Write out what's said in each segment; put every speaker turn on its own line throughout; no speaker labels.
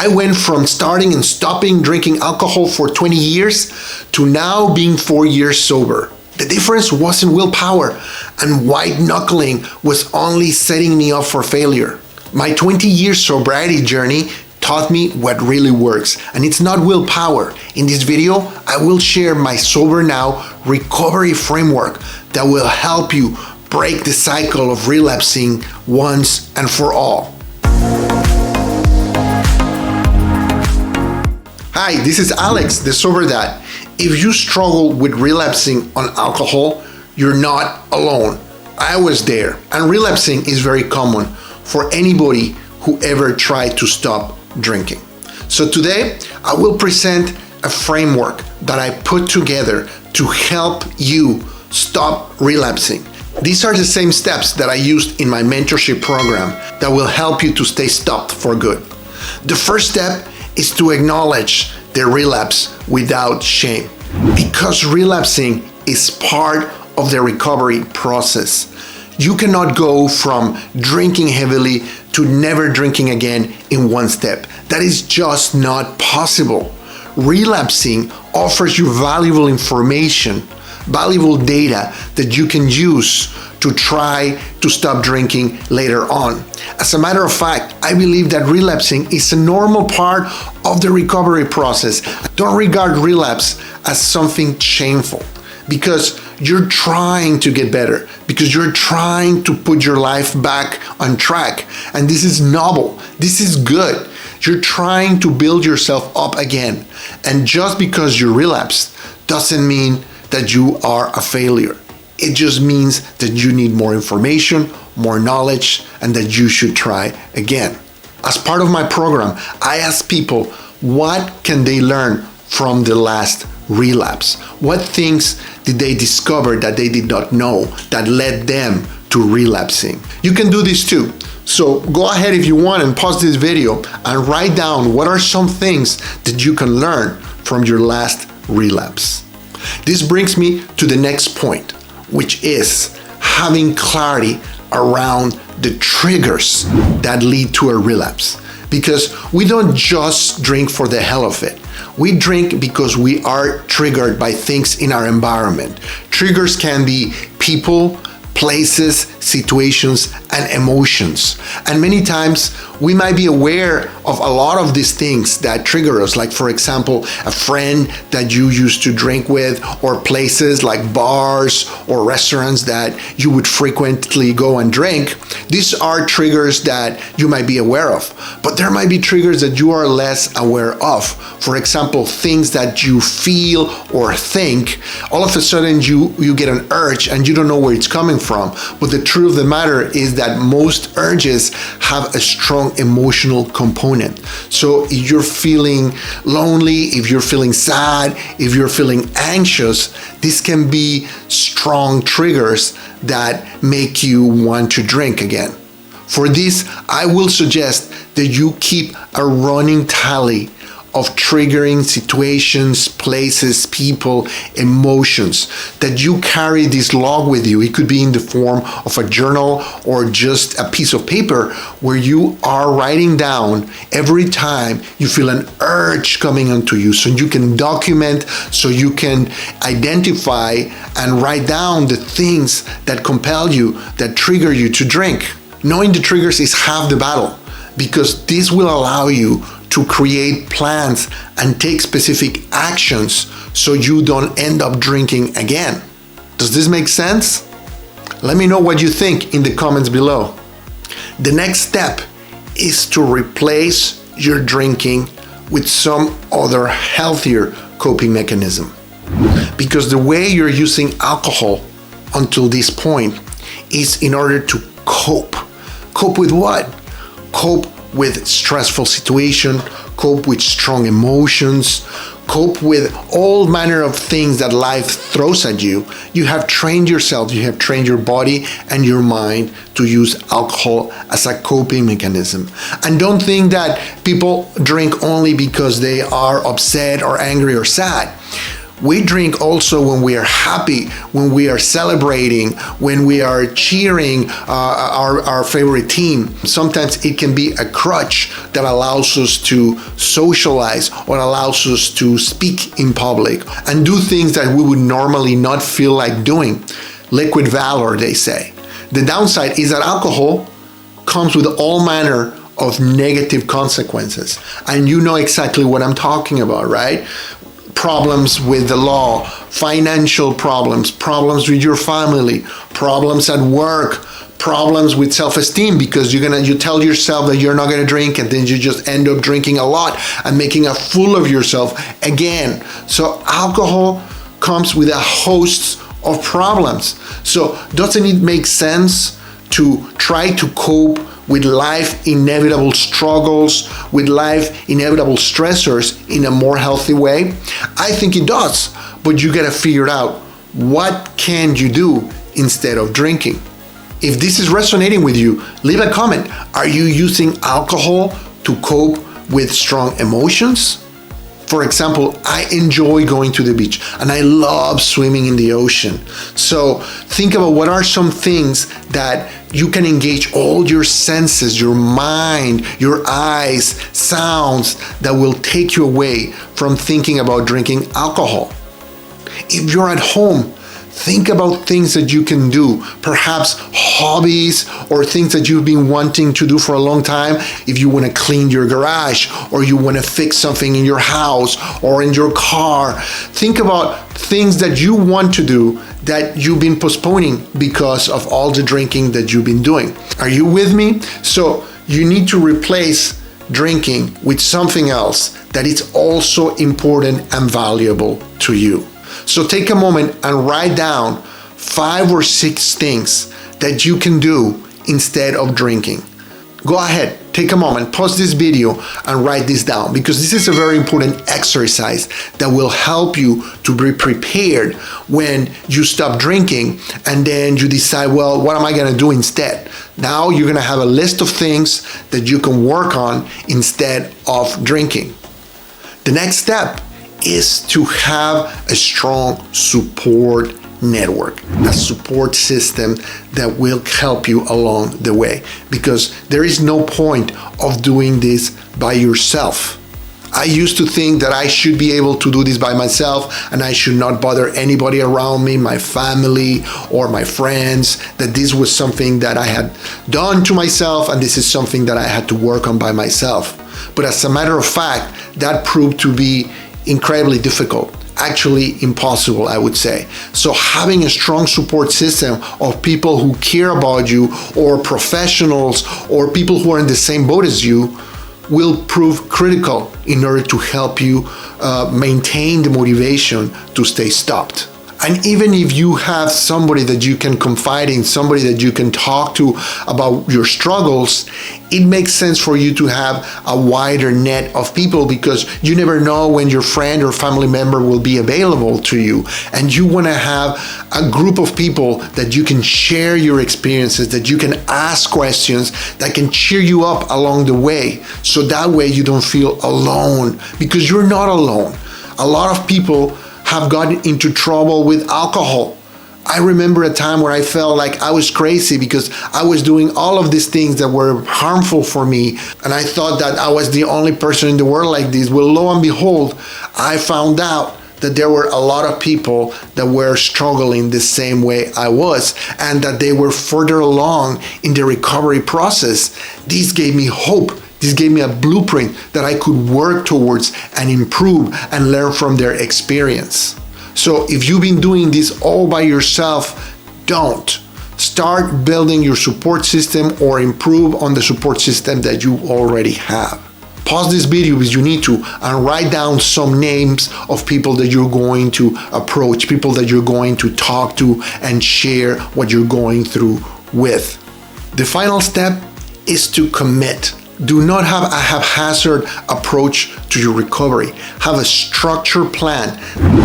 I went from starting and stopping drinking alcohol for 20 years to now being 4 years sober. The difference wasn't willpower, and white knuckling was only setting me up for failure. My 20-year sobriety journey taught me what really works, and it's not willpower. In this video, I will share my Sober Now recovery framework that will help you break the cycle of relapsing once and for all. Hi, this is Alex, the Sober Dad. If you struggle with relapsing on alcohol, you're not alone. I was there, and relapsing is very common for anybody who ever tried to stop drinking. So today, I will present a framework that I put together to help you stop relapsing. These are the same steps that I used in my mentorship program that will help you to stay stopped for good. The first step is to acknowledge the relapse without shame, because relapsing is part of the recovery process. You cannot go from drinking heavily to never drinking again in one step. That is just not possible. Relapsing offers you valuable information, valuable data that you can use to try to stop drinking later on. As a matter of fact, I believe that relapsing is a normal part of the recovery process. Don't regard relapse as something shameful, because you're trying to get better, because you're trying to put your life back on track. And this is noble. This is good. You're trying to build yourself up again. And just because you relapsed doesn't mean that you are a failure. It just means that you need more information, more knowledge, and that you should try again. As part of my program, I ask people, what can they learn from the last relapse? What things did they discover that they did not know that led them to relapsing? You can do this too. So go ahead if you want and pause this video and write down what are some things that you can learn from your last relapse. This brings me to the next point, which is having clarity around the triggers that lead to a relapse. Because we don't just drink for the hell of it. We drink because we are triggered by things in our environment. Triggers can be people, places, situations, and emotions. And many times we might be aware of a lot of these things that trigger us, like for example, a friend that you used to drink with, or places like bars or restaurants that you would frequently go and drink. These are triggers that you might be aware of, but there might be triggers that you are less aware of. For example, things that you feel or think, all of a sudden you get an urge and you don't know where it's coming from. But the truth of the matter is that most urges have a strong emotional component. So if you're feeling lonely, if you're feeling sad, if you're feeling anxious, this can be strong triggers that make you want to drink again. For this, I will suggest that you keep a running tally of triggering situations, places, people, emotions, that you carry this log with you. It could be in the form of a journal or just a piece of paper where you are writing down every time you feel an urge coming onto you, so you can document, so you can identify and write down the things that compel you, that trigger you to drink. Knowing the triggers is half the battle, because this will allow you to create plans and take specific actions so you don't end up drinking again. Does this make sense? Let me know what you think in the comments below. The next step is to replace your drinking with some other healthier coping mechanism. Because the way you're using alcohol until this point is in order to cope. Cope with what? Cope with stressful situation, cope with strong emotions, cope with all manner of things that life throws at you. You have trained yourself, you have trained your body and your mind to use alcohol as a coping mechanism. And don't think that people drink only because they are upset or angry or sad. We drink also when we are happy, when we are celebrating, when we are cheering our favorite team. Sometimes it can be a crutch that allows us to socialize or allows us to speak in public and do things that we would normally not feel like doing. Liquid valor, they say. The downside is that alcohol comes with all manner of negative consequences. And you know exactly what I'm talking about, right? Problems with the law, financial problems, problems with your family, problems at work, problems with self-esteem because you tell yourself that you're not gonna drink and then you just end up drinking a lot and making a fool of yourself again. So alcohol comes with a host of problems. So doesn't it make sense to try to cope with life inevitable struggles, with life inevitable stressors in a more healthy way? I think it does, but you gotta figure out what can you do instead of drinking. If this is resonating with you, leave a comment. Are you using alcohol to cope with strong emotions? For example, I enjoy going to the beach and I love swimming in the ocean. So think about what are some things that you can engage all your senses, your mind, your eyes, sounds that will take you away from thinking about drinking alcohol. If you're at home, think about things that you can do, perhaps hobbies or things that you've been wanting to do for a long time. If you want to clean your garage or you want to fix something in your house or in your car, think about things that you want to do that you've been postponing because of all the drinking that you've been doing. Are you with me? So you need to replace drinking with something else that is also important and valuable to you. So take a moment and write down 5 or 6 things that you can do instead of drinking. Go ahead, take a moment, pause this video and write this down because this is a very important exercise that will help you to be prepared when you stop drinking and then you decide, well, what am I gonna do instead? Now you're gonna have a list of things that you can work on instead of drinking. The next step is to have a strong support network, a support system that will help you along the way, because there is no point of doing this by yourself. I used to think that I should be able to do this by myself and I should not bother anybody around me, my family or my friends, that this was something that I had done to myself and this is something that I had to work on by myself. But as a matter of fact, that proved to be incredibly difficult, actually impossible, I would say. So having a strong support system of people who care about you or professionals or people who are in the same boat as you will prove critical in order to help you maintain the motivation to stay stopped. And even if you have somebody that you can confide in, somebody that you can talk to about your struggles, it makes sense for you to have a wider net of people because you never know when your friend or family member will be available to you. And you want to have a group of people that you can share your experiences, that you can ask questions, that can cheer you up along the way. So that way you don't feel alone, because you're not alone. A lot of people have gotten into trouble with alcohol. I remember a time where I felt like I was crazy because I was doing all of these things that were harmful for me, and I thought that I was the only person in the world like this. Well, lo and behold, I found out that there were a lot of people that were struggling the same way I was, and that they were further along in the recovery process. This gave me hope. This gave me a blueprint that I could work towards and improve and learn from their experience. So if you've been doing this all by yourself, don't. Start building your support system or improve on the support system that you already have. Pause this video if you need to and write down some names of people that you're going to approach, people that you're going to talk to and share what you're going through with. The final step is to commit. Do not have a haphazard approach to your recovery. Have a structured plan.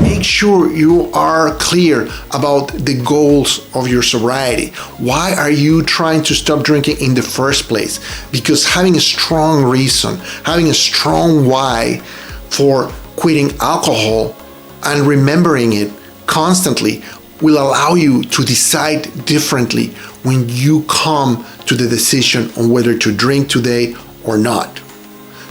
Make sure you are clear about the goals of your sobriety. Why are you trying to stop drinking in the first place? Because having a strong reason, having a strong why for quitting alcohol And remembering it constantly will allow you to decide differently when you come to the decision on whether to drink today or not.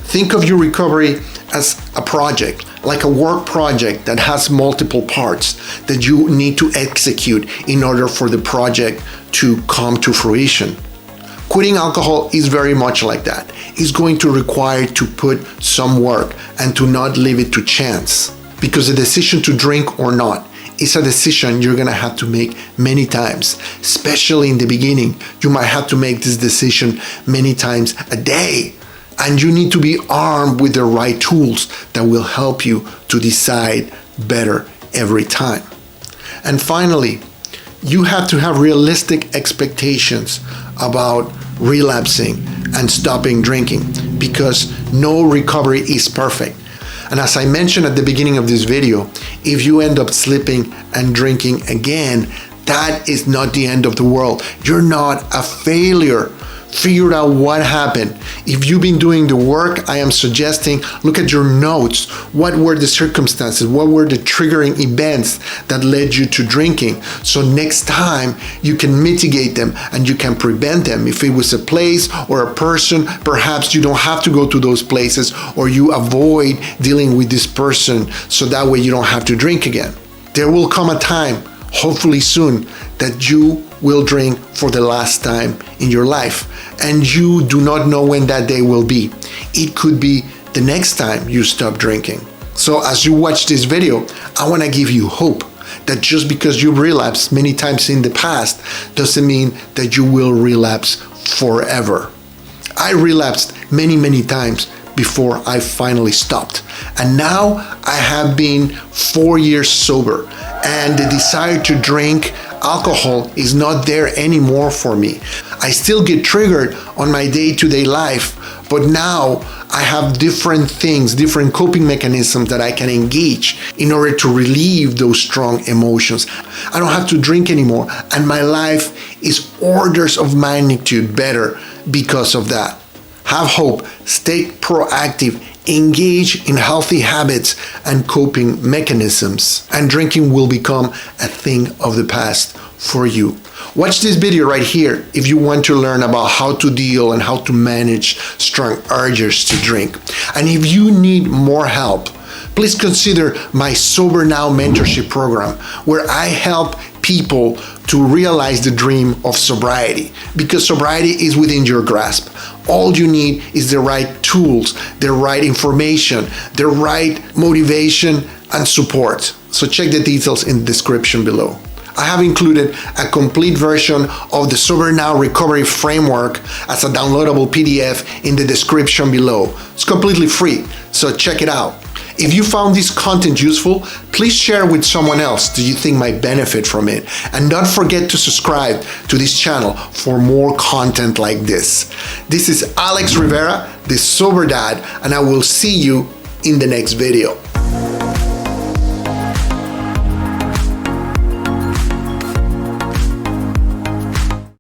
Think of your recovery as a project, like a work project that has multiple parts that you need to execute in order for the project to come to fruition. Quitting alcohol is very much like that. It's going to require to put some work and to not leave it to chance, because the decision to drink or not is a decision you're gonna have to make many times, especially in the beginning. You might have to make this decision many times a day, and you need to be armed with the right tools that will help you to decide better every time. And finally, you have to have realistic expectations about relapsing and stopping drinking, because no recovery is perfect. And as I mentioned at the beginning of this video, if you end up slipping and drinking again, that is not the end of the world. You're not a failure. Figure out what happened. If you've been doing the work, I am suggesting look at your notes. What were the circumstances? What were the triggering events that led you to drinking? So next time you can mitigate them and you can prevent them. If it was a place or a person, perhaps you don't have to go to those places, or you avoid dealing with this person so that way you don't have to drink again. There will come a time, hopefully soon, that you will drink for the last time in your life, and you do not know when that day will be. It could be the next time you stop drinking. So as you watch this video, I want to give you hope that just because you relapsed many times in the past doesn't mean that you will relapse forever. I relapsed many times before I finally stopped, and now I have been 4 years sober, and the desire to drink alcohol is not there anymore for me. I still get triggered on my day-to-day life, but now I have different things, different coping mechanisms that I can engage in order to relieve those strong emotions. I don't have to drink anymore, and my life is orders of magnitude better because of that. Have hope, stay proactive, engage in healthy habits and coping mechanisms, and drinking will become a thing of the past for you. Watch this video right here if you want to learn about how to deal and how to manage strong urges to drink. And if you need more help, please consider my Sober Now mentorship program, where I help people to realize the dream of sobriety, because sobriety is within your grasp. All you need is the right tools, the right information, the right motivation and support. So check the details in the description below. I have included a complete version of the Sober Now Recovery Framework as a downloadable PDF in the description below. It's completely free, so check it out. If you found this content useful, please share with someone else that you think might benefit from it. And don't forget to subscribe to this channel for more content like this. This is Alex Rivera, the Sober Dad, and I will see you in the next video.